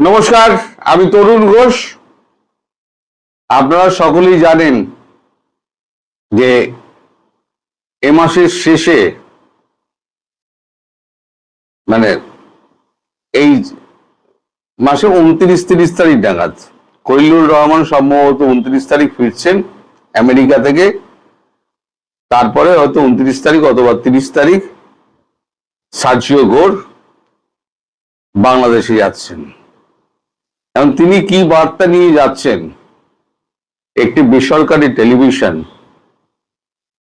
নমস্কার, আমি তরুণ ঘোষ। আপনারা সকলেই জানেন যে এ মাসের শেষে মানে এই মাসে 29-30 তারিখ নাগাদ খলিলুর রহমান সম্ভবত 29 তারিখ ফিরছেন আমেরিকা থেকে। তারপরে হয়তো 29 তারিখ অথবা 30 তারিখ সার্জিও গোর বাংলাদেশে যাচ্ছেন। এখন তিনি কি বার্তা নিয়ে যাচ্ছেন, একটি বেসরকারি টেলিভিশন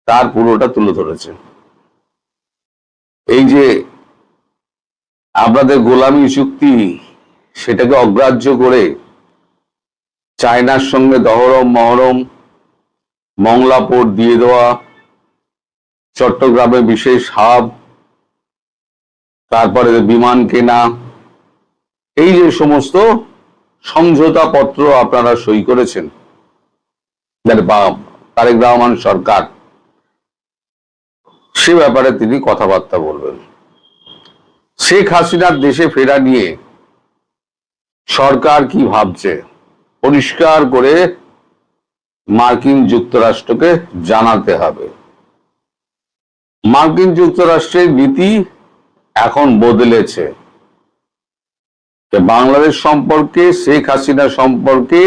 তার পুরোটা তুলে ধরেছে। এই যে আপনাদের গোলামি চুক্তি, সেটাকে অগ্রাহ্য করে চায়নার সঙ্গে দহরম মহরম, মংলা পোর্ট দিয়ে দেওয়া, চট্টগ্রামে বিশেষ হাব, তারপরে বিমান কেনা, এই যে সমস্ত সমঝোতা পত্র আপনারা সই করেছেন তারেক রহমান সরকার, সে ব্যাপারে তিনি কথাবার্তা বলবেন। শেখ হাসিনার দেশে ফেরা নিয়ে সরকার কি ভাবছে পরিষ্কার করে মার্কিন যুক্তরাষ্ট্রকে জানাতে হবে। মার্কিন যুক্তরাষ্ট্রের নীতি এখন বদলেছে। বাংলাদেশ সম্পর্কে, শেখ হাসিনা সম্পর্কে,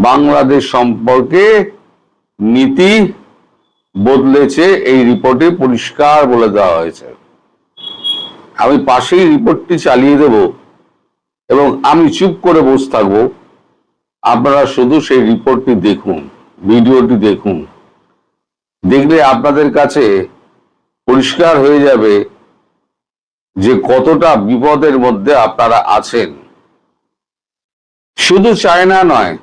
বাংলাদেশ সম্পর্কে নীতি বদলেছে, এই রিপোর্টে পরিষ্কার বলে দেওয়া হয়েছে। আমি পাশেই রিপোর্টটি চালিয়ে দেব এবং আমি চুপ করে বসে থাকবো। আপনারা শুধু সেই রিপোর্টটি দেখুন, ভিডিওটি দেখুন। দেখলে আপনাদের কাছে পরিষ্কার হয়ে যাবে যে কতটা বিপদের মধ্যে আপনারা আছেন। শুধু চায়না নয়,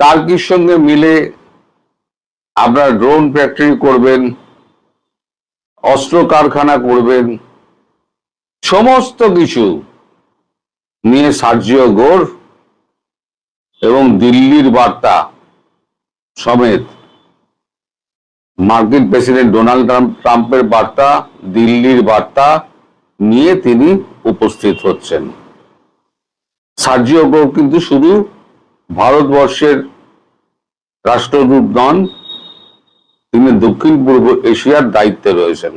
টার্কির সঙ্গে মিলে আপনারা ড্রোন ফ্যাক্টরি করবেন, অস্ত্র কারখানা করবেন, সমস্ত কিছু নিয়ে সার্জিও গোর এবং দিল্লির বার্তা সমেত, মার্কিন প্রেসিডেন্ট ডোনাল্ড ট্রাম্পের বার্তা, দিল্লির বার্তা নিয়ে তিনি উপস্থিত হচ্ছেন। সার্জিও গোর কিন্তু শুধু ভারতবর্ষের রাষ্ট্রদূত নন, তিনি দক্ষিণ পূর্ব এশিয়ার দায়িত্বে রয়েছেন।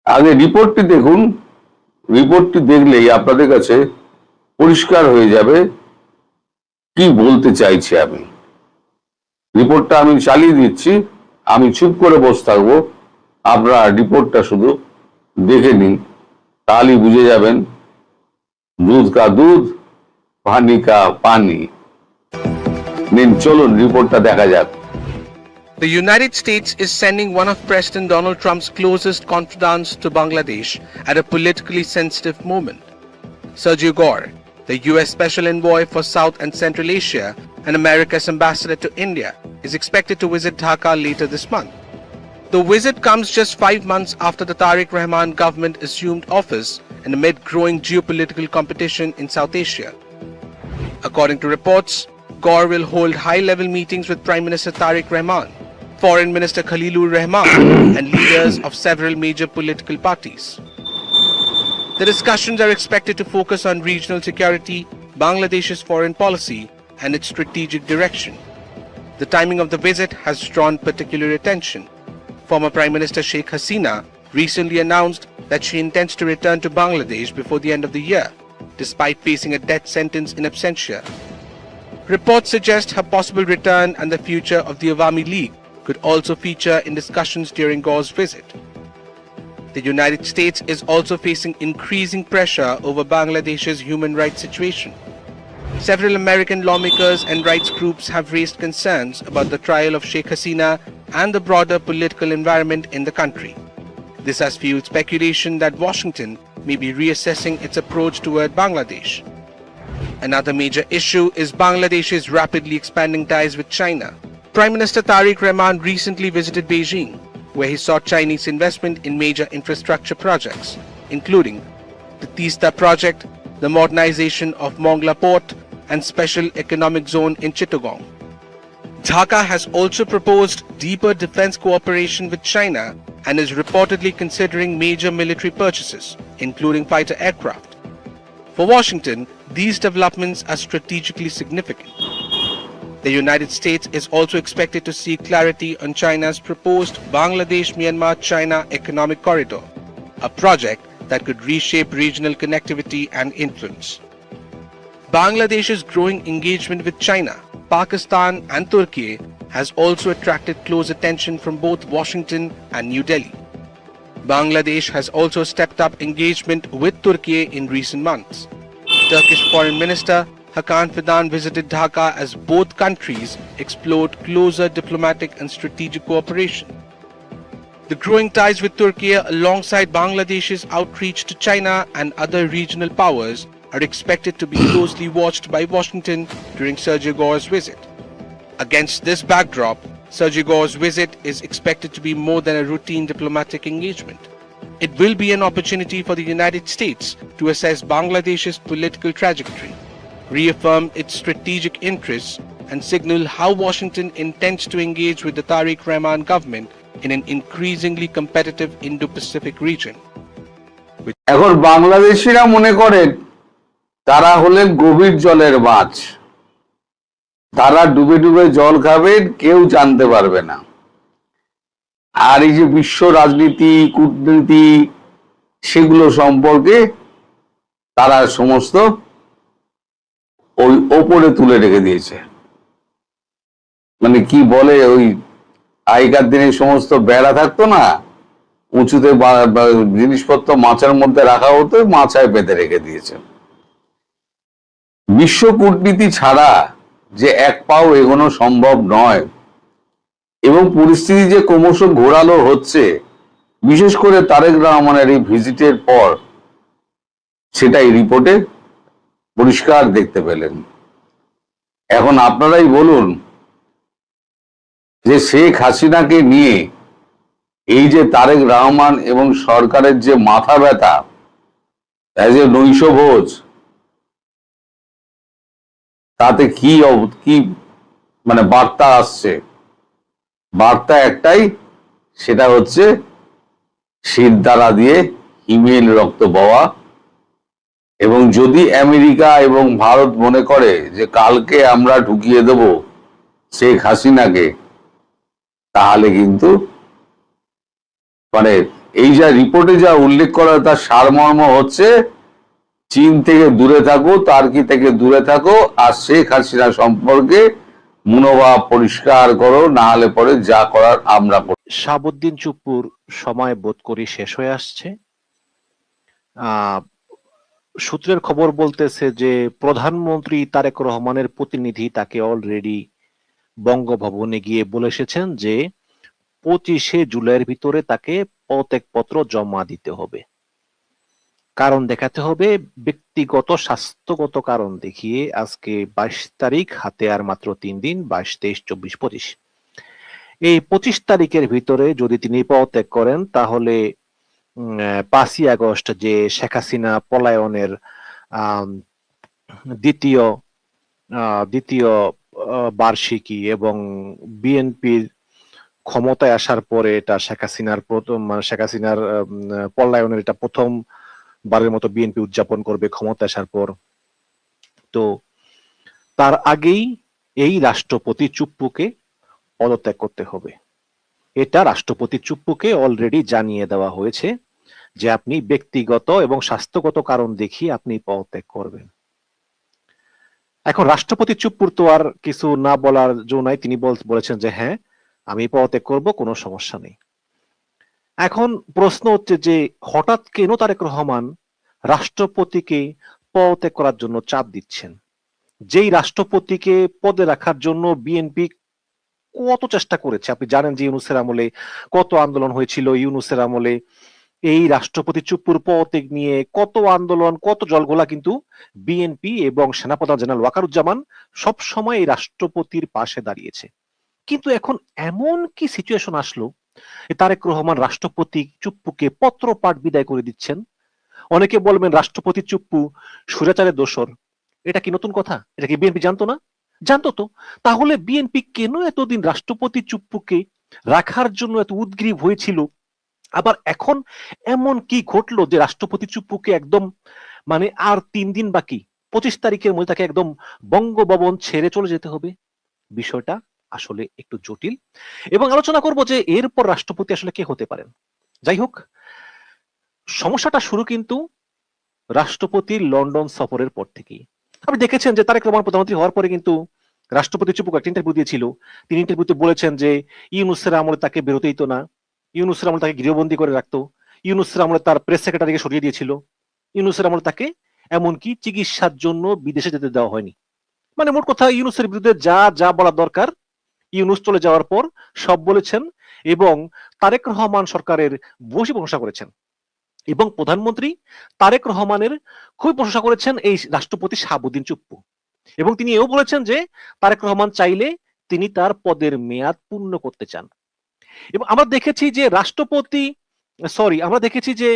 আগে রিপোর্টটি দেখুন। রিপোর্টটি দেখলেই আপনাদের কাছে পরিষ্কার হয়ে যাবে কি বলতে চাইছি আমি। রিপোর্টটা আমি চালিয়ে দিচ্ছি, আমি চুপ করে বসে থাকবো। আপনারা রিপোর্টটা শুধু দেখে নিন, তাহলেই বুঝে যাবেন দুধ কা দুধ, পানি কা পানি। নিন, চলুন রিপোর্টটা দেখা যাক। The United States is sending one of President Donald Trump's closest confidants to Bangladesh at a politically sensitive moment. Sergio Gore, the US Special Envoy for South and Central Asia and America's ambassador to India, is expected to visit Dhaka later this month. The visit comes just 5 months after the Tariq Rahman government assumed office and amid growing geopolitical competition in South Asia. According to reports, Gore will hold high-level meetings with Prime Minister Tariq Rahman, Foreign Minister Khalilur Rahman, and leaders of several major political parties. The discussions are expected to focus on regional security, Bangladesh's foreign policy, and its strategic direction. The timing of the visit has drawn particular attention. Former Prime Minister Sheikh Hasina recently announced that she intends to return to Bangladesh before the end of the year, despite facing a death sentence in absentia. Reports suggest her possible return and the future of the Awami League could also feature in discussions during Gore's visit. The United States is also facing increasing pressure over Bangladesh's human rights situation. Several American lawmakers and rights groups have raised concerns about the trial of Sheikh Hasina and the broader political environment in the country. This has fueled speculation that Washington may be reassessing its approach toward Bangladesh. Another major issue is Bangladesh's rapidly expanding ties with China. Prime Minister Tariq Rahman recently visited Beijing, where he sought Chinese investment in major infrastructure projects, including the Teesta project, the modernization of Mongla Port, and Special Economic Zone in Chittagong. Dhaka has also proposed deeper defense cooperation with China and is reportedly considering major military purchases, including fighter aircraft. For Washington, these developments are strategically significant. The United States is also expected to see clarity on China's proposed Bangladesh-Myanmar-China Economic Corridor, a project that could reshape regional connectivity and influence. Bangladesh's growing engagement with China, Pakistan and Turkey has also attracted close attention from both Washington and New Delhi. Bangladesh has also stepped up engagement with Turkey in recent months. Turkish Foreign Minister Hakan Fidan visited Dhaka as both countries explored closer diplomatic and strategic cooperation. The growing ties with Turkey alongside Bangladesh's outreach to China and other regional powers are expected to be closely watched by Washington during Sergey Gore's visit. Against this backdrop, Sergey Gore's visit is expected to be more than a routine diplomatic engagement. It will be an opportunity for the United States to assess Bangladesh's political trajectory, reaffirm its strategic interests, and signal how Washington intends to engage with the Tariq Rahman government in an increasingly competitive Indo-Pacific region. এখন বাংলাদেশিরা মনে করেন তারা হলেন গভীর জলের মাছ, তারা ডুবে ডুবে জল খাবেন, কেউ জানতে পারবে না। আর এই যে বিশ্ব রাজনীতি, কূটনীতি, সেগুলো সম্পর্কে তারা সমস্ত ওই ওপরে তুলে রেখে দিয়েছে। মানে কি বলে, ওই আগেকার দিনে সমস্ত বেড়া থাকতো না, উঁচুতে জিনিসপত্র মাছের মধ্যে রাখা হতো, মাছায় বেঁধে রেখে দিয়েছে। বিশ্ব কূটনীতি ছাড়া যে এক পাও এগোনো সম্ভব নয়, এবং পরিস্থিতি যে ক্রমশ ঘোরালো হচ্ছে, বিশেষ করে তারেক রহমানের এই ভিজিটের পর, সেটা এই রিপোর্টে পরিষ্কার দেখতে পেলেন। এখন আপনারাই বলুন যে শেখ হাসিনাকে নিয়ে এই যে তারেক রহমান এবং সরকারের যে মাথা ব্যথা, এই যে নৈশভোজ, তাতে কি মানে বার্তা আসছে? বার্তা একটাই, সেটা হচ্ছে শিরদাঁড়া দিয়ে হিমেল রক্ত বওয়া। এবং যদি আমেরিকা এবং ভারত মনে করে যে কালকে আমরা ঢুকিয়ে দেব শেখ হাসিনাকে, তাহলে কিন্তু মানে এই যা রিপোর্টে যা উল্লেখ করা, তার সারমর্ম হচ্ছে চীন থেকে দূরে থাকো, টার্কি থেকে দূরে থাকো, আর শেখ হাসিনা সম্পর্কে মনোভাব পরিষ্কার করো, না হলে পরে যা করার আমরা করব। শাহাবুদ্দিন চুপ্পুর সময় বোধ করি শেষ হয়ে আসছে। সূত্রের খবর বলতেছে যে প্রধানমন্ত্রী তারেক রহমানের প্রতিনিধি তাকে অলরেডি বঙ্গভবনে গিয়ে বলে এসেছেন যে 25শে জুলাইয়ের ভিতরে তাকে পদত্যাগপত্র জমা দিতে হবে, কারণ দেখাতে হবে। ব্যক্তিগত স্বাস্থ্যগত কারণ দেখিয়ে আজকে 22 তারিখ, হাতে আর মাত্র 3 দিন, 22, 23, 24, 25। এই 25 তারিখের ভিতরে যদি তিনি পদত্যাগ করেন, তাহলে 5ই আগস্ট যে শেখ হাসিনা পলায়নের দ্বিতীয় বার্ষিকী এবং বিএনপির ক্ষমতায় আসার পরে এটা শেখ হাসিনার পলায়নের এটা প্রথম বারের মতো বিএনপি উদযাপন করবে ক্ষমতা আসার পর। তো তার আগেই এই রাষ্ট্রপতি চুপ্পুকে পদত্যাগ করতে হবে। এটা রাষ্ট্রপতি চুপ্পুকে অলরেডি জানিয়ে দেওয়া হয়েছে যে আপনি ব্যক্তিগত এবং স্বাস্থ্যগত কারণ দেখিয়ে আপনি পদত্যাগ করবেন। এখন রাষ্ট্রপতি চুপ্পুর তো আর কিছু না বলার জো নাই, তিনি বলেছেন যে হ্যাঁ আমি পদত্যাগ করব, কোনো সমস্যা নেই। এখন প্রশ্ন হচ্ছে যে হঠাৎ কেন তারেক রহমান রাষ্ট্রপতিকে পদত্যাগ করার জন্য চাপ দিচ্ছেন? যেই রাষ্ট্রপতিকে পদে রাখার জন্য বিএনপি কত চেষ্টা করেছে, আপনি জানেন যে ইউনূসের আমলে কত আন্দোলন হয়েছিল। ইউনূসের আমলে এই রাষ্ট্রপতি চুপ্পুর পদত্যাগ নিয়ে কত আন্দোলন, কত জলঘোলা, কিন্তু বিএনপি এবং সেনাপ্রধান জেনারেল ওয়াকারুজ্জামান সব সময় এই রাষ্ট্রপতির পাশে দাঁড়িয়েছে। কিন্তু এখন এমন কি সিচুয়েশন আসলো তারেক রহমান রাষ্ট্রপতি চুপ্পুকে পত্র পাঠ বিদায় করে দিচ্ছেন? অনেকে বলবেন রাষ্ট্রপতি চুপ্পু স্বৈরাচারের দোসর। এটা কি নতুন কথা? এটা কি বিএনপি জানতো না? জানতো তো। তাহলে বিএনপি কেন এতদিন রাষ্ট্রপতি চুপ্পুকে রাখার জন্য এত উদগ্রীব হয়েছিল আবার এখন এমন কি ঘটলো যে রাষ্ট্রপতি চুপ্পুকে একদম মানে আর 3 দিন বাকি, 25 তারিখের মধ্যে তাকে একদম বঙ্গভবন ছেড়ে চলে যেতে হবে। বিষয়টা আসলে একটু জটিল, এবং আলোচনা করব যে এরপর রাষ্ট্রপতি আসলে কে হতে পারেন। যাই হোক, সমস্যাটা শুরু কিন্তু রাষ্ট্রপতির লন্ডন সফরের পর থেকেই। আপনি দেখেছেন যে তারেক রহমান প্রধানমন্ত্রী হওয়ার পরে কিন্তু রাষ্ট্রপতি চুপ্পুকে একটা ইন্টারভিউ দিয়েছিল। তিনি ইন্টারভিউতে বলেছেন যে ইউনূসের আমলে তাকে বেরোতেই তো না, ইউনূসের আমলে তাকে গৃহবন্দী করে রাখতো, ইউনূসের আমলে তার প্রেস সেক্রেটারিকে সরিয়ে দিয়েছিল, ইউনূসের আমলে তাকে এমনকি চিকিৎসার জন্য বিদেশে যেতে দেওয়া হয়নি। মানে মোট কথা ইউনূসের বিরুদ্ধে যা যা বলা দরকার ইউনূস চলে যাওয়ার পর সব বলেছেন, এবং তারেক রহমান সরকারের বসে প্রশংসা করেছেন, এবং প্রধানমন্ত্রী তারেক রহমানের খুবই প্রশংসা করেছেন এই রাষ্ট্রপতি শাহাবুদ্দিন চুপ্পু, এবং তিনি এও বলেছেন যে তারেক রহমান চাইলে তিনি তার পদের মেয়াদ পূর্ণ করতে চান। এবং আমরা দেখেছি যে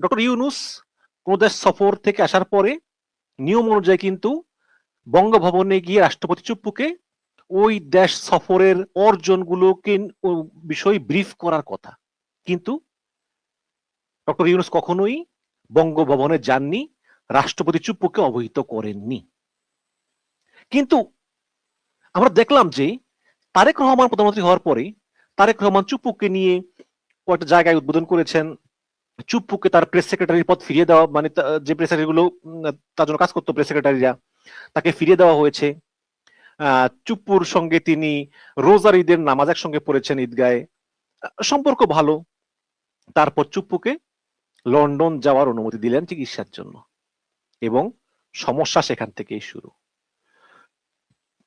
ডক্টর ইউনূস কোন দেশ সফর থেকে আসার পরে নিয়ম অনুযায়ী কিন্তু বঙ্গভবনে গিয়ে রাষ্ট্রপতি চুপ্পুকে ওই দেশ সফরের অর্জনগুলোকে বিষয় ব্রিফ করার কথা, কিন্তু ডক্টর ইউনূস কখনোই বঙ্গভবনে যাননি, রাষ্ট্রপতি চুপ্পুকে অবহিত করেননি। কিন্তু আমরা দেখলাম যে তারেক রহমান প্রধানমন্ত্রী হওয়ার পরে তারেক রহমান চুপ্পুকে নিয়ে কয়েকটা জায়গায় উদ্বোধন করেছেন, চুপ্পুকে তার প্রেস সেক্রেটারির পদ ফিরিয়ে দেওয়া, মানে যে প্রেস সেক্রেটারি গুলো তার জন্য কাজ করতো প্রেস সেক্রেটারিরা, তাকে ফিরিয়ে দেওয়া হয়েছে। চুপ্পুর সঙ্গে তিনি রোজার ঈদের নামাজ একসঙ্গে পড়েছেন ঈদগাহে, সম্পর্ক ভালো। তারপর চুপ্পুকে লন্ডন যাওয়ার অনুমতি দিলেন চিকিৎসার জন্য, এবং সমস্যা সেখান থেকেই শুরু।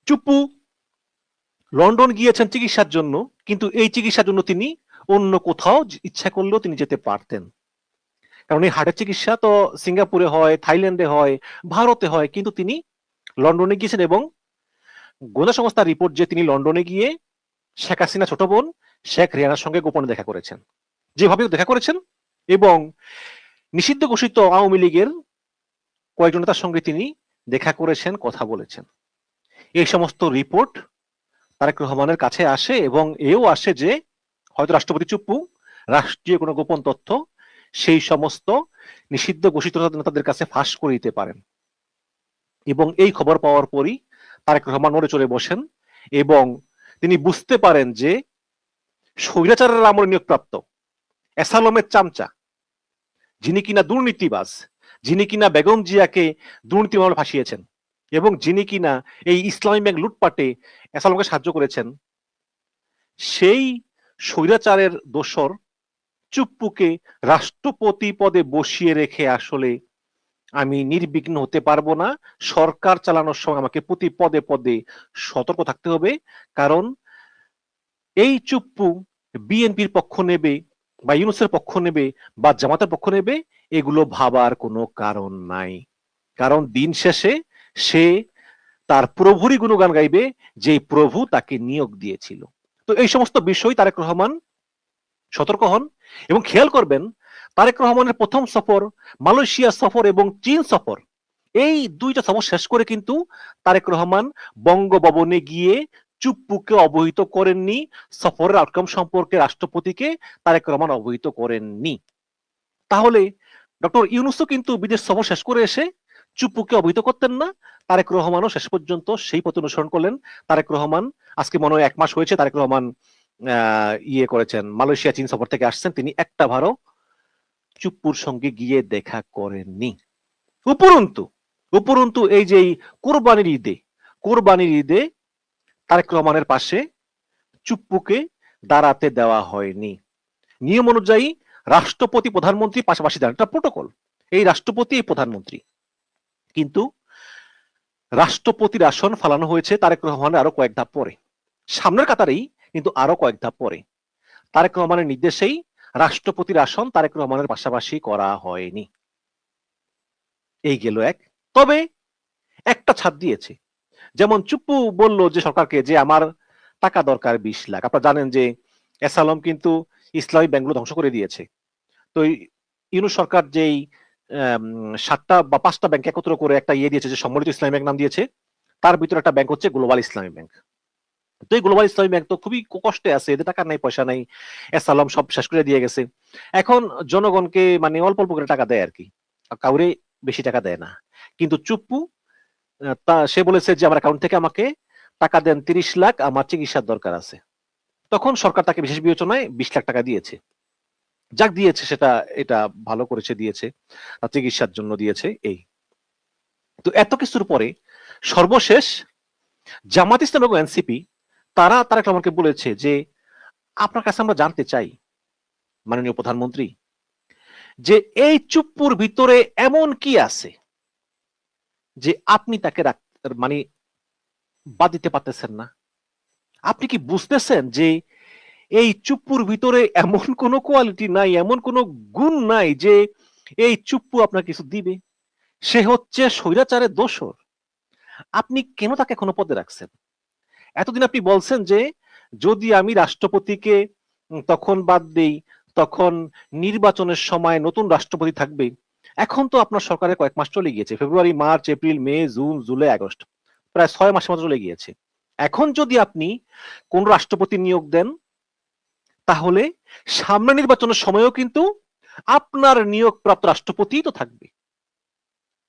চুপ্পু লন্ডন গিয়েছেন চিকিৎসার জন্য, কিন্তু এই চিকিৎসার জন্য তিনি অন্য কোথাও ইচ্ছা করলেও তিনি যেতে পারতেন, কারণ এই হার্টের চিকিৎসা তো সিঙ্গাপুরে হয়, থাইল্যান্ডে হয়, ভারতে হয়, কিন্তু তিনি লন্ডনে গিয়েছেন, এবং গোয়েন্দা সংস্থার রিপোর্ট যে তিনি লন্ডনে গিয়ে শেখ হাসিনা ছোট বোন শেখ রেহানার সঙ্গে গোপনে দেখা করেছেন, যেভাবে দেখা করেছেন, এবং নিষিদ্ধ ঘোষিত আওয়ামী লীগের কয়েকজন নেতার সঙ্গে তিনি দেখা করেছেন, কথা বলেছেন। এই সমস্ত রিপোর্ট তারেক রহমানের কাছে আসে, এবং এও আসে যে হয়তো রাষ্ট্রপতি চুপ্পু রাষ্ট্রীয় কোনো গোপন তথ্য সেই সমস্ত নিষিদ্ধ ঘোষিত নেতাদের কাছে ফাঁস করে দিতে পারেন। এবং এই খবর পাওয়ার পরই তারেক রহমান নড়ে চড়ে বসেন, এবং তিনি বুঝতে পারেন যে স্বৈরাচারের আমলে নিয়োগপ্রাপ্ত এসালমের চামচা, যিনি কিনা দুর্নীতিবাজ, যিনি কিনা বেগম জিয়াকে দুর্নীতি মামলায় ফাঁসিয়েছেন, এবং যিনি কিনা এই ইসলামী ব্যাংক লুটপাটে এসালমকে সাহায্য করেছেন, সেই স্বৈরাচারের দোসর চুপ্পুকে রাষ্ট্রপতি পদে বসিয়ে রেখে আসলে আমি নির্বিঘ্ন হতে পারবো না। সরকার চালানোর সময় আমাকে প্রতি পদে পদে সতর্ক থাকতে হবে, কারণ এই চুপ্পু বিএনপির পক্ষ নেবে বা ইউনূসের পক্ষ নেবে বা জামাতের পক্ষ নেবে, এগুলো ভাবার কোনো কারণ নাই। কারণ দিন শেষে সে তার প্রভুরই গুণগান গাইবে, যে প্রভু তাকে নিয়োগ দিয়েছিল। তো এই সমস্ত বিষয় তারেক রহমান সতর্ক হন, এবং খেয়াল করবেন তারেক রহমানের প্রথম সফর মালয়েশিয়া সফর এবং চীন সফর, এই দুইটা সফর শেষ করে কিন্তু তারেক রহমান বঙ্গভবনে গিয়ে চুপ্পুকে অবহিত করেননি, সফরের আউটকাম সম্পর্কে রাষ্ট্রপতিকে তারেক রহমান অবহিত করেননি। তাহলে ডক্টর ইউনূসও কিন্তু বিদেশ সফর শেষ করে এসে চুপ্পুকে অবহিত করতেন না, তারেক রহমানও শেষ পর্যন্ত সেই পথ অনুসরণ করলেন। তারেক রহমান আজকে মনে হয় 1 মাস হয়েছে তারেক রহমান করেছেন, মালয়েশিয়া চীন সফর থেকে আসছেন, তিনি একটা ভারও চুপ্পুর সঙ্গে গিয়ে দেখা করেননি। উপরন্তু এই যে কোরবানির ঈদে তারেক রহমানের পাশে চুপ্পুকে দাঁড়াতে দেওয়া হয়নি। নিয়ম অনুযায়ী রাষ্ট্রপতি প্রধানমন্ত্রী পাশাপাশি দাঁড়ান, এটা প্রোটোকল, এই রাষ্ট্রপতি এই প্রধানমন্ত্রী, কিন্তু রাষ্ট্রপতির আসন ফালানো হয়েছে তারেক রহমানের আরো কয়েক ধাপ পরে, সামনের কাতারেই কিন্তু আরো কয়েক ধাপ পরে। তারেক রহমানের নির্দেশেই রাষ্ট্রপতির আসন তারেক রহমানের পাশাপাশি করা হয়নি। এই গেল এক। তবে একটা ছাড় দিয়েছে, যেমন চুপ্পু বলল যে সরকারকে যে আমার টাকা দরকার 20 লাখ। আপনারা জানেন যে এসালম কিন্তু ইসলামী ব্যাংকগুলো ধ্বংস করে দিয়েছে। তো ইউনূস সরকার যেই 7টা বা 5টা ব্যাংক একত্র করে একটা দিয়েছে, যে সম্মিলিত ইসলামী ব্যাংক নাম দিয়েছে, তার ভিতরে একটা ব্যাংক হচ্ছে গ্লোবাল ইসলামী ব্যাংক। তো এই গ্লোবাল ইসলামী ব্যাংক তো খুবই কষ্টে আছে, এদের টাকা নাই, পয়সা নাই, এসালাম সব শেষ করে দিয়ে গেছে। এখন জনগণকে মানে অল্প অল্প করে টাকা দেয় আর কি, কাউরে বেশি টাকা দেয় না। কিন্তু চুপ্পু তা সে বলেছে যে আমার অ্যাকাউন্ট থেকে আমাকে টাকা দেন 30 লাখ, আমার চিকিৎসার দরকার আছে। তখন সরকার তাকে বিশেষ বিবেচনায় 20 লাখ টাকা দিয়েছে। যাক দিয়েছে, সেটা এটা ভালো করেছে, দিয়েছে তার চিকিৎসার জন্য দিয়েছে। এই তো এত কিছুর পরে সর্বশেষ জামাত ইসলাম এবং এনসিপি তারা তারেক রহমানকে বলেছে যে আপনার কাছে আমরা জানতে চাই মাননীয় প্রধানমন্ত্রী, যে এই চুপ্পুর ভিতরে এমন কি আছে যে আপনি তাকে মানে বাদ দিতে পারতেছেন না? আপনি কি বুঝতেছেন যে এই চুপ্পুর ভিতরে এমন কোনো কোয়ালিটি নাই, এমন কোনো গুণ নাই যে এই চুপ্পু আপনার কিছু দিবে? সে হচ্ছে স্বৈরাচারের দোসর। আপনি কেন তাকে এখনো পদে রাখছেন? এতদিন আপনি বলছেন যে যদি আমি রাষ্ট্রপতিকে তখন বাদ দেই, তখন নির্বাচনের সময় নতুন রাষ্ট্রপতি থাকবে। এখন তো আপনার সরকারের কয়েক মাস চলে গিয়েছে, ফেব্রুয়ারি, মার্চ, এপ্রিল, মে, জুন, জুলাই, আগস্ট, প্রায় 6 মাসের মতো চলে গিয়েছে। এখন যদি আপনি কোন রাষ্ট্রপতি নিয়োগ দেন, তাহলে সামনে নির্বাচনের সময়ও কিন্তু আপনার নিয়োগপ্রাপ্ত রাষ্ট্রপতি তো থাকবে,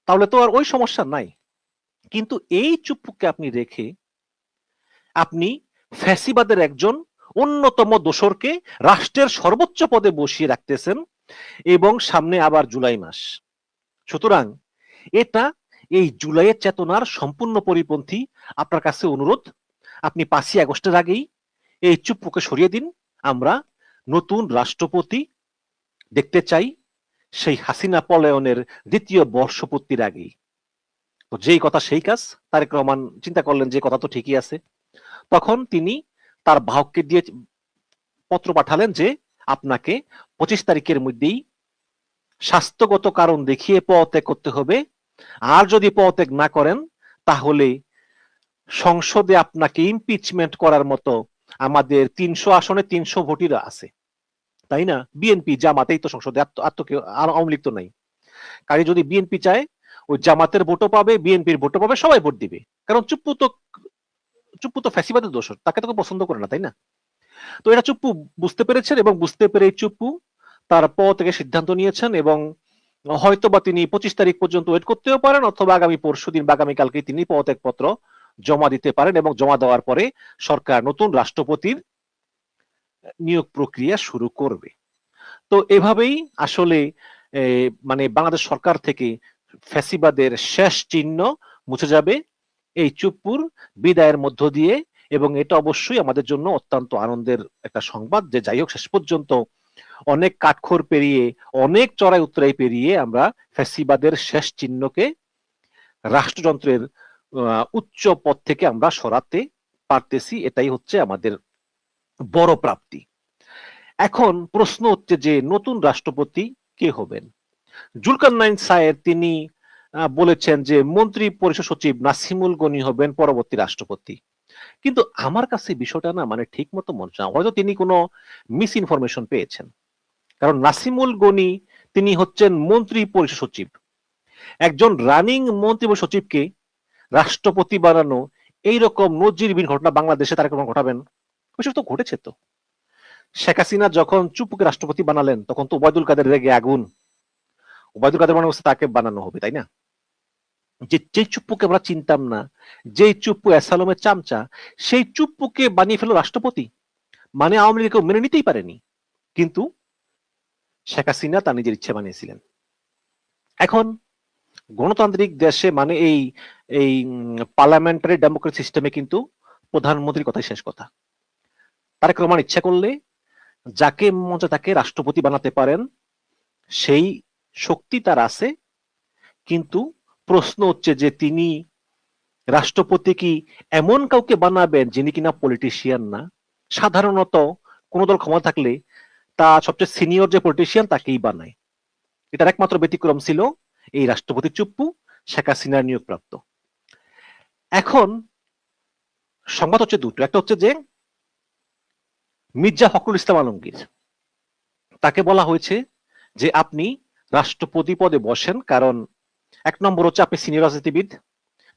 তাহলে তো আর ওই সমস্যা নাই। কিন্তু এই চুপ্পুকে আপনি রেখে আপনি ফ্যাসিবাদের একজন অন্যতম দোসরকে রাষ্ট্রের সর্বোচ্চ পদে বসিয়ে রাখতেছেন, এবং সামনে আবার জুলাই মাস। সুতরাং এটা এই জুলাইয়ের চেতনার সম্পূর্ণ পরিপন্থী। আপনার কাছে অনুরোধ, আপনি 5ই আগস্টের আগেই এই চুপ্পুকে সরিয়ে দিন। আমরা নতুন রাষ্ট্রপতি দেখতে চাই সেই হাসিনা পলায়নের দ্বিতীয় বর্ষপূর্তির আগেই। তো যেই কথা সেই কাজ, তারেক রহমান চিন্তা করলেন যে কথা তো ঠিকই আছে। তখন তিনি তার বাহককে দিয়ে পত্র পাঠালেন যে আপনাকে 25 তারিখের মধ্যেই স্বাস্থ্যগত কারণ দেখিয়ে পদত্যাগ করতে হবে, আর যদি পদত্যাগ না করেন তাহলে সংসদে আপনাকে ইমপিচমেন্ট করার মতো আমাদের 300 আসনে 300 ভোটিরা আছে, তাই না? বিএনপি জামাতেই তো সংসদে, আওয়ামী লীগ তো নাই। কাজে যদি বিএনপি চায় ওই জামাতের ভোটও পাবে, বিএনপির ভোটও পাবে, সবাই ভোট দিবে, কারণ চুপ্পু তো ফ্যাসিবাদের দোষর, তাকে তো পছন্দ করে না, তাই না? তো এটা চুপ্পু বুঝতে পেরেছেন, এবং বুঝতে পেরে চুপ্পু তার পদ থেকে সিদ্ধান্ত নিয়েছেন, এবং হয়তো বা তিনি 25 তারিখ পর্যন্ত ওয়েট করতেও পারেন, অথবা আগামী পরশুদিন বা আগামীকালকে তিনি পদত্যাগ পত্র জমা দিতে পারেন, এবং জমা দেওয়ার পরে সরকার নতুন রাষ্ট্রপতির নিয়োগ প্রক্রিয়া শুরু করবে। তো এভাবেই আসলে মানে বাংলাদেশ সরকার থেকে ফ্যাসিবাদের শেষ চিহ্ন মুছে যাবে এই চুপ্পুর বিদায়ের মধ্য দিয়ে। এবং এটা অবশ্যই আমাদের জন্য অত্যন্ত আনন্দের একটা সংবাদ যে যাই হোক শেষ পর্যন্ত অনেক কাঠখড় পেরিয়ে, অনেক চড়াই উতরাই পেরিয়ে আমরা ফ্যাসিবাদের শেষ চিহ্নকে রাষ্ট্রযন্ত্রের উচ্চ পদ থেকে আমরা সরাতে পারতেছি। এটাই হচ্ছে আমাদের বড় প্রাপ্তি। এখন প্রশ্ন হচ্ছে যে নতুন রাষ্ট্রপতি কে হবেন? জুলকারনাইন সায়ের তিনি বলেছেন যে মন্ত্রী পরিষদ সচিব নাসিমুল গনি হবেন পরবর্তী রাষ্ট্রপতি। কিন্তু আমার কাছে বিষয়টা না মানে ঠিক মতো মনে হয় না, হয়তো তিনি কোনো মিস ইনফরমেশন পেয়েছেন। কারণ নাসিমুল গনি তিনি হচ্ছেন মন্ত্রী পরিষদ সচিব, একজন রানিং মন্ত্রী পরিষদ সচিবকে রাষ্ট্রপতি বানানো এইরকম নজিরবিহীন ঘটনা বাংলাদেশে তারা কোনো ঘটাবেন? ওইসব তো ঘটেছে। তো শেখ হাসিনা যখন চুপ্পুকে রাষ্ট্রপতি বানালেন তখন তো ওবায়দুল কাদের রেগে আগুন, ওবায়দুল কাদের মনে হচ্ছে তাকে বানানো হবে, তাই না? যে চুপ্পুকে আমরা চিনতাম না, যে চুপ্পু অ্যাসালমের চামচা, সেই চুপ্পুকে বানিয়ে ফেলো রাষ্ট্রপতি, মানে আওয়ামী লীগ মেনে নিতেই পারেনি। কিন্তু শেখ হাসিনা তার নিজের ইচ্ছে বানিয়েছিলেন। এখন গণতান্ত্রিক দেশে মানে এই এই পার্লামেন্টারি ডেমোক্রেসি সিস্টেমে কিন্তু প্রধানমন্ত্রীর কথাই শেষ কথা। তারেক রহমান ইচ্ছা করলে যাকে মন চায় তাকে রাষ্ট্রপতি বানাতে পারেন, সেই শক্তি তার আছে। কিন্তু প্রশ্ন হচ্ছে যে তিনি রাষ্ট্রপতি কি এমন কাউকে বানাবেন যিনি কিনা পলিটিশিয়ান না? সাধারণত কোন দল ক্ষমতা থাকলে তা সবচেয়ে সিনিয়র যে পলিটিশিয়ান তাকেই বানায়। এটার একমাত্র ব্যতিক্রম ছিল এই রাষ্ট্রপতি চুপ্পু, শেখ হাসিনার নিয়োগপ্রাপ্ত। এখন সংবাদ হচ্ছে দুটো, একটা হচ্ছে যে মির্জা ফখরুল ইসলাম আলমগীর, তাকে বলা হয়েছে যে আপনি রাষ্ট্রপতি পদে বসেন, কারণ এক নম্বর হচ্ছে আপনি সিনিয়র রাজনীতিবিদ,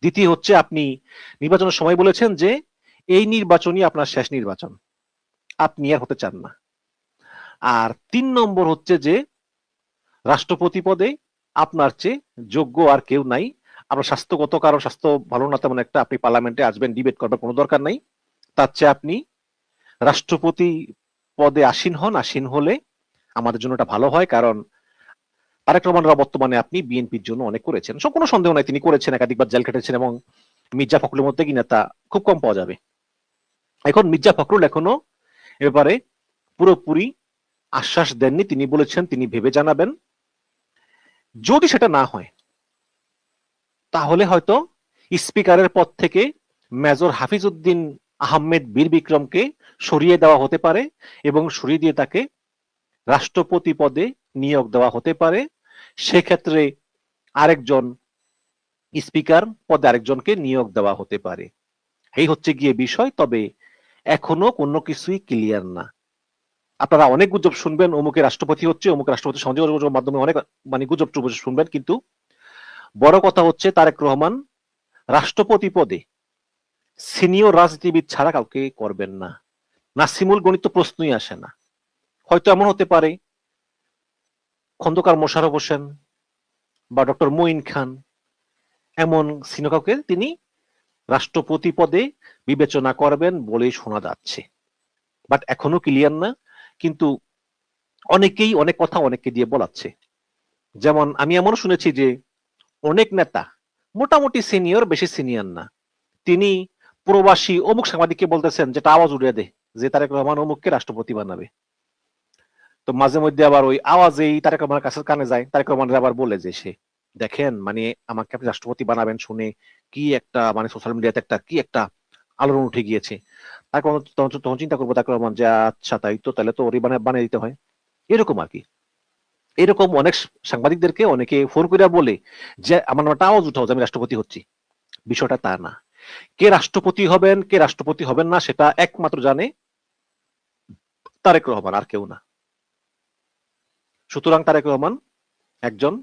দ্বিতীয় হচ্ছে আপনি নির্বাচনের সময় বলেছেন যে এই নির্বাচনই আপনার শেষ নির্বাচন, আপনি আর হতে চান না। আর 3 নম্বর হচ্ছে যে রাষ্ট্রপতি পদে আপনার চেয়ে যোগ্য আর কেউ নাই। আপনার স্বাস্থ্যগত কারণ, স্বাস্থ্য ভালো না তেমন একটা, আপনি পার্লামেন্টে আসবেন, ডিবেট করবার কোনো দরকার নাই। তার চেয়ে আপনি রাষ্ট্রপতি পদে আসীন হন। আসীন হলে আমাদের জন্য এটা ভালো হয়, কারণ তারেক রহমানরা বর্তমানে আপনি বিএনপির জন্য অনেক করেছেন, সব কোনো সন্দেহ নাই, তিনি করেছেন, একাধিকবার জেল কেটেছেন, এবং মির্জা ফখরুলের মধ্যে কি নেতা খুব কম পাওয়া যাবে। এখন মির্জা ফখরুল এখনো এ ব্যাপারে পুরোপুরি আশ্বাস দেননি, তিনি বলেছেন তিনি ভেবে জানাবেন। যদি সেটা না হয় তাহলে হয়তো স্পিকারের পদ থেকে মেজর হাফিজউদ্দিন আহমেদ বীর বিক্রমকে সরিয়ে দেওয়া হতে পারে, এবং সরিয়ে দিয়ে তাকে রাষ্ট্রপতি পদে নিয়োগ দেওয়া হতে পারে। সেক্ষেত্রে আরেকজন স্পিকার পদে আরেকজনকে নিয়োগ দেওয়া হতে পারে। এই হচ্ছে গিয়ে বিষয়, তবে এখনো কোনো কিছুই ক্লিয়ার না। আপনারা অনেক গুজব শুনবেন, অমুকে রাষ্ট্রপতি হচ্ছে, অমুক রাষ্ট্রপতি সংযোগের মাধ্যমে অনেক গুজব টুজব শুনবেন, কিন্তু বড় কথা হচ্ছে তারেক রহমান রাষ্ট্রপতি পদে সিনিয়র রাজনীতিবিদ ছাড়া কাউকে করবেন না। নাসিমুল গণিত প্রশ্নই আসে না। হয়তো এমন হতে পারে খন্দকার মোশাররফ হোসেন বা ডক্টর মঈন খান, এমন সিনিয়র কাউকে তিনি রাষ্ট্রপতি পদে বিবেচনা করবেন বলেই শোনা যাচ্ছে, বাট এখনো ক্লিয়ার না। কিন্তু অনেকেই অনেক কথা অনেককে দিয়ে বলাচ্ছে। যেমন আমি এমনও শুনেছি যে অনেক নেতা মোটামুটি সিনিয়র, বেশি সিনিয়র না, তিনি প্রবাসী অমুক সাংবাদিককে বলতেছেন, যেটা আওয়াজ উড়িয়ে দেয় যে তারেক রহমান অমুককে রাষ্ট্রপতি বানাবে। তো মাঝে মধ্যে আবার ওই আওয়াজেই তারেক রহমানের কাছে কানে যায়, তারেক রহমানের আবার বলে যে সে দেখেন, মানে আমাকে আপনি রাষ্ট্রপতি বানাবেন শুনে কি একটা, মানে সোশ্যাল মিডিয়াতে একটা কি একটা আলোড়ন উঠে গিয়েছে। তারপর তখন চিন্তা করবো তারেক রহমান যে আচ্ছা তাই তো, তাহলে তো ওরই বানিয়ে দিতে হয়, এরকম আর কি। এরকম অনেক সাংবাদিকদেরকে অনেকে ফোন করে বলে যে আমার নামটা আওয়াজ উঠাও যে আমি রাষ্ট্রপতি হচ্ছি। বিষয়টা তা না। কে রাষ্ট্রপতি হবেন, কে রাষ্ট্রপতি হবেন না, সেটা একমাত্র জানে তারেক রহমান, আর কেউ না। সুতরাং তারেক রহমান একজন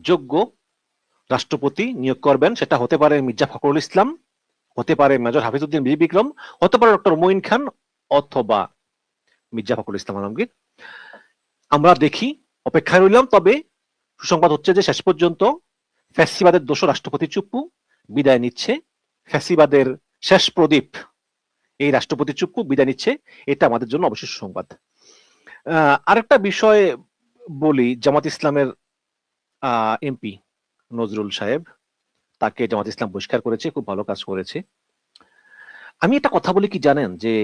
যোগ্য রাষ্ট্রপতি নিয়োগ করবেন, সেটা হতে পারে মির্জা ফখরুল ইসলাম, হতে পারে মেজর হাফিজউদ্দিন বীর বিক্রম, হতে পারে ডক্টর মঈন খান, অথবা মির্জা ফখরুল ইসলাম আলমগীর। আমরা দেখি, অপেক্ষায় রইলাম। তবে সুসংবাদ হচ্ছে যে শেষ পর্যন্ত ফ্যাসিবাদের দোষর রাষ্ট্রপতি চুপ্পু বিদায় নিচ্ছে, ফ্যাসিবাদের শেষ প্রদীপ এই রাষ্ট্রপতি চুপ্পু বিদায় নিচ্ছে, এটা আমাদের জন্য অবশ্যই সুসংবাদ। আরেকটা বিষয় বলি, জামাত ইসলামের এমপি নজরুল সাহেব, তাকে জামাত ইসলাম বহিষ্কার করেছে, খুব ভালো কাজ করেছে। আমি একটা কথা বলি কি জানেন, যে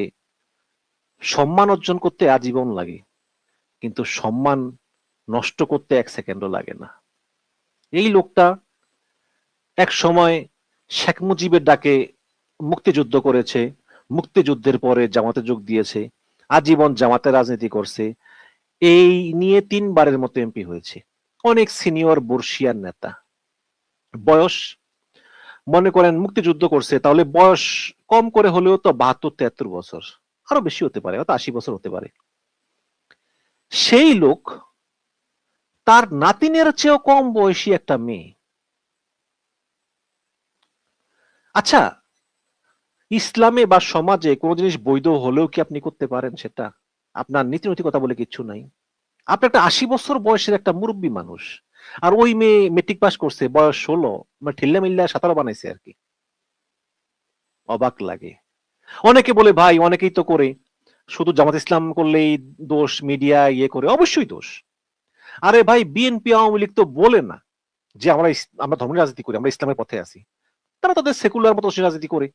সম্মান অর্জন করতে আজীবন লাগে, কিন্তু সম্মান নষ্ট করতে 1 সেকেন্ডও লাগে না। এই লোকটা এক সময় শেখ মুজিবের ডাকে মুক্তিযুদ্ধ করেছে, মুক্তিযুদ্ধের পরে জামাতে যোগ দিয়েছে, আজীবন জামাতে রাজনীতি করছে, এই নিয়ে 3 বারের মতো এমপি হয়েছে। অনেক সিনিয়র বর্ষিয়ার নেতা, বয়স মনে করেন মুক্তিযুদ্ধ করছে, তাহলে বয়স কম করে হলেও তো 72-73 বছর, আরো বেশি হতে পারে, হয়তো 80 বছর হতে পারে। সেই লোক তার নাতিনের চেয়েও কম বয়সী একটা মেয়ে। আচ্ছা, ইসলামে বা সমাজে কোন জিনিস বৈধ হলেও কি আপনি করতে পারেন সেটা? আপনার নীতি নৈতিকতা বলে কিচ্ছু নাই। আপনি একটা 80 বছর বয়সের একটা মুরব্বী মানুষ, আর ওই মেয়ে মেট্রিক পাস করছে, বয়স 16, মানে ঠেল্লা মিল্লা 17 বানাইছে আর কি। অবাক লাগে। অনেকে বলে ভাই অনেকেই তো করে, শুধু জামাত ইসলাম করলেই দোষ, মিডিয়া ইয়ে করে, অবশ্যই দোষ। আরে ভাই, বিএনপি আওয়ামী লীগ তো বলে না যে আমরা ধর্মের রাজনীতি করি, আমরা ইসলামের পথে আছি। তারা তাদের সেকুলার মতো রাজনীতি করে,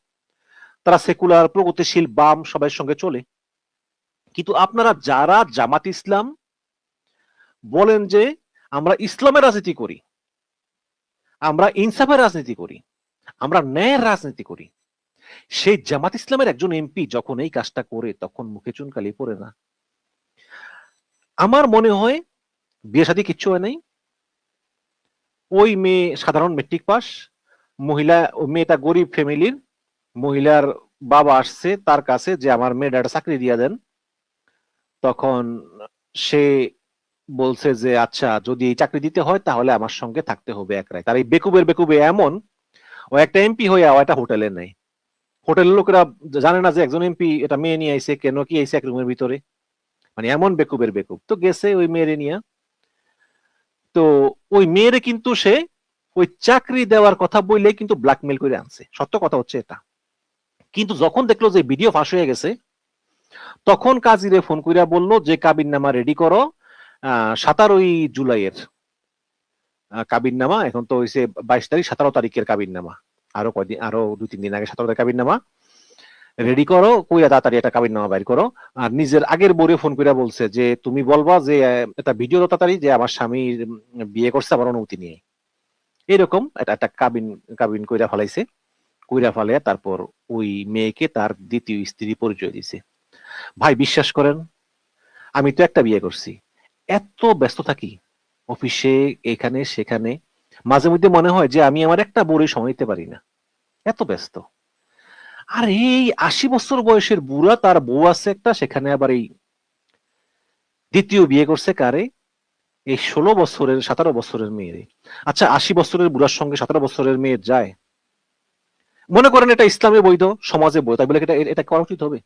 তারা সেকুলার প্রগতিশীল বাম সবার সঙ্গে চলে। কিন্তু আপনারা যারা জামাত ইসলাম বলেন যে আমরা ইসলামের রাজনীতি করি, আমরা ইনসাফের রাজনীতি করি, আমরা ন্যায়ের রাজনীতি করি, সেই জামাত ইসলামের একজন এমপি যখন এই কাজটা করে, তখন মুখে চুনকালি পড়ে না? আমার মনে হয় বিয়ে শাদী কিচ্ছু হয় নাই, ওই মেয়ে সাধারণ মেট্রিক পাস মহিলা, মেয়েটা গরিব ফ্যামিলির, মহিলার বাবা আসছে তার কাছে যে আমার মেয়েটা একটা চাকরি দিয়ে দেন, তখন সে বলছে যে আচ্ছা যদি এই চাকরি দিতে হয় তাহলে আমার সঙ্গে থাকতে হবে এক রায়। তার এই বেকুবের বেকুবে এমন, ও একটা এমপি হয়ে একটা হোটেলে নেই। হোটেলের লোকেরা জানে না যে একজন এমপি এটা মেয়ে নিয়ে আইছে, কেন কি আইছে এক রুমের ভিতরে, মানে এমন বেকুবের বেকুব। তো গেছে ওই মেয়েরে নিয়ে, তো ওই মেয়েরে কিন্তু সে ওই চাকরি দেওয়ার কথা বললে কিন্তু ব্ল্যাকমেল করে আনছে, সত্য কথা হচ্ছে এটা। কিন্তু যখন দেখলো যে ভিডিও ফাঁস হয়ে গেছে, তখন কাজীরে ফোন কইরা বললো যে কাবিননামা রেডি করো, 17ই জুলাইয়ের কাবিননামা, এখন তো হইছে 22 তারিখ, 17 তারিখের কাবিননামা, আরো কয়দিন, আরো 2-3 দিন আগে 17 তারিখ কাবিননামা রেডি করো, কইরা তাড়াতাড়ি একটা কাবিননামা বাইর করো। আর নিজের আগের বউরে ফোন কইরা বলছে যে তুমি বলবা যে একটা ভিডিও দাও তাড়াতাড়ি, যে আমার স্বামী বিয়ে করছে আমার অনুমতি নিয়ে, এরকম একটা কাবিন কাবিন কইরা ফেলাইছে। কইরা ফেলে তারপর ওই মেয়েকে তার দ্বিতীয় স্ত্রী পরিচয় দিছে। ভাই বিশ্বাস করেন, আমি তো একটা বিয়ে করছি, এত ব্যস্ত থাকি অফিসে, এখানে সেখানে, মাঝে মধ্যে মনে হয় যে আমি আমার একটা বউরে সময় দিতে পারি না, এত ব্যস্ত। আর এই 80 বছর বয়সের বুড়া, তার বউ আছে একটা, সেখানে আবার এই দ্বিতীয় বিয়ে করছে কারে, এই 16 বছরের 17 বছরের মেয়েরে। আচ্ছা, 80 বছরের বুড়ার সঙ্গে 17 বছরের মেয়ের যায়? মনে করেন এটা ইসলামে বৈধ, সমাজে বৈধ, তাই বলে এটা এটা করা উচিত হবে?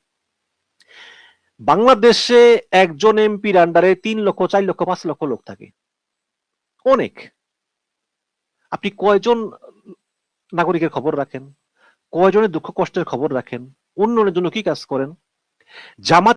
বাংলাদেশে একজন এমপির আন্ডারে 3 লক্ষ 4 লক্ষ 5 লক্ষ লোক থাকে, অনেক। আপনি কয়জন নাগরিকের খবর রাখেন, কয়জনের দুঃখ কষ্টের খবর রাখেন, উন্নয়নের জন্য কি কাজ করেন? জামাত